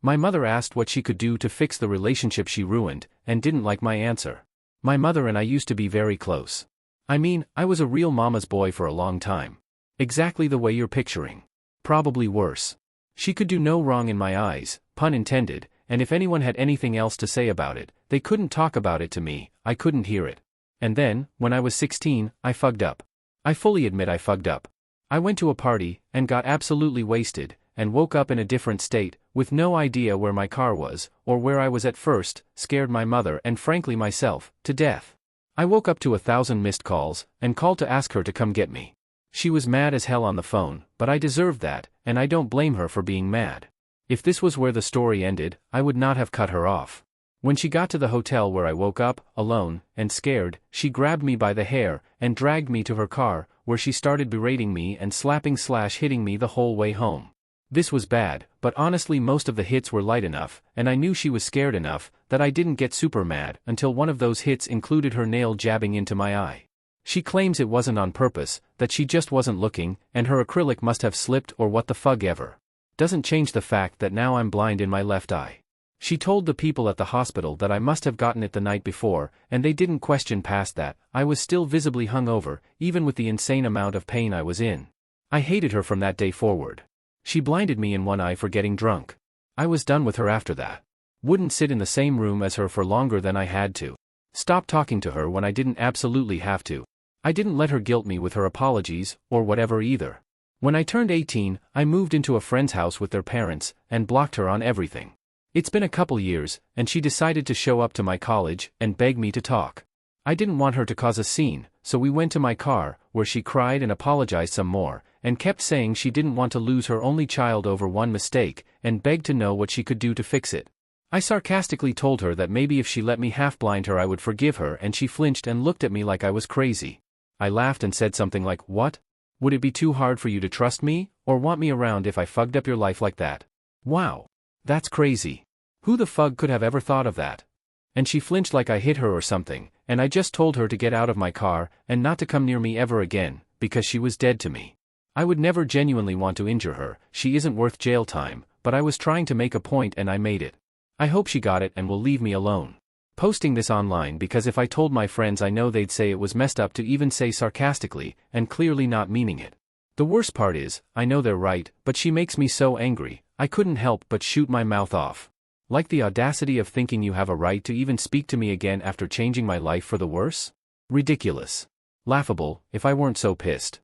My mother asked what she could do to fix the relationship she ruined, and didn't like my answer. My mother and I used to be very close. I mean, I was a real mama's boy for a long time. Exactly the way you're picturing. Probably worse. She could do no wrong in my eyes, pun intended, and if anyone had anything else to say about it, they couldn't talk about it to me, I couldn't hear it. And then, when I was 16, I fucked up. I fully admit I fucked up. I went to a party, and got absolutely wasted, and woke up in a different state, with no idea where my car was, or where I was at first, scared my mother and frankly myself, to death. I woke up to 1,000 missed calls, and called to ask her to come get me. She was mad as hell on the phone, but I deserved that, and I don't blame her for being mad. If this was where the story ended, I would not have cut her off. When she got to the hotel where I woke up, alone, and scared, she grabbed me by the hair, and dragged me to her car, where she started berating me and slapping/hitting me the whole way home. This was bad, but honestly most of the hits were light enough, and I knew she was scared enough, that I didn't get super mad until one of those hits included her nail jabbing into my eye. She claims it wasn't on purpose, that she just wasn't looking, and her acrylic must have slipped or what the fuck ever. Doesn't change the fact that now I'm blind in my left eye. She told the people at the hospital that I must have gotten it the night before, and they didn't question past that. I was still visibly hungover, even with the insane amount of pain I was in. I hated her from that day forward. She blinded me in one eye for getting drunk. I was done with her after that. Wouldn't sit in the same room as her for longer than I had to. Stopped talking to her when I didn't absolutely have to. I didn't let her guilt me with her apologies, or whatever either. When I turned 18, I moved into a friend's house with their parents, and blocked her on everything. It's been a couple years, and she decided to show up to my college, and beg me to talk. I didn't want her to cause a scene, so we went to my car, where she cried and apologized some more, and kept saying she didn't want to lose her only child over one mistake, and begged to know what she could do to fix it. I sarcastically told her that maybe if she let me half-blind her I would forgive her, and she flinched and looked at me like I was crazy. I laughed and said something like, "What? Would it be too hard for you to trust me, or want me around if I fucked up your life like that? Wow. That's crazy. Who the fuck could have ever thought of that?" And she flinched like I hit her or something, and I just told her to get out of my car, and not to come near me ever again, because she was dead to me. I would never genuinely want to injure her, she isn't worth jail time, but I was trying to make a point and I made it. I hope she got it and will leave me alone. Posting this online because if I told my friends I know they'd say it was messed up to even say sarcastically, and clearly not meaning it. The worst part is, I know they're right, but she makes me so angry, I couldn't help but shoot my mouth off. Like the audacity of thinking you have a right to even speak to me again after changing my life for the worse? Ridiculous. Laughable, if I weren't so pissed.